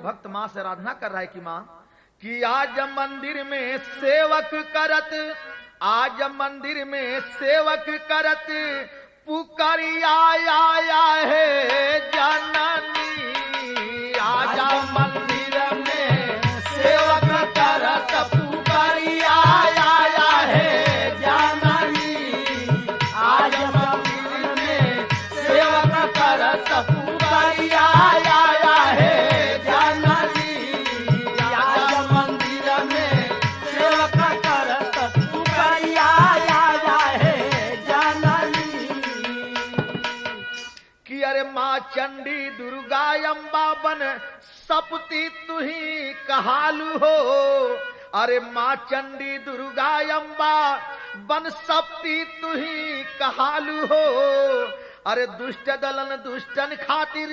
भक्त माँ से आराधना कर रहा है कि माँ कि आज मंदिर में सेवक करत, आज मंदिर में सेवक करत पुकारिया आया है जननी, आजा मंदिर में सेवक करत पुकारिया आया है जननी, आज मंदिर में सेवक करत पुकारिया आया है जननी, आज मंदिर में सेवक करत पुकारिया आया है जननी। कि अरे माँ चंडी दुर्गा अम्बा बन सपती तुही कहालू हो, अरे माँ चंडी दुर्गा अम्बा बन सपती तुही कहालू हो, अरे दुष्ट दलन दुष्टन खातिर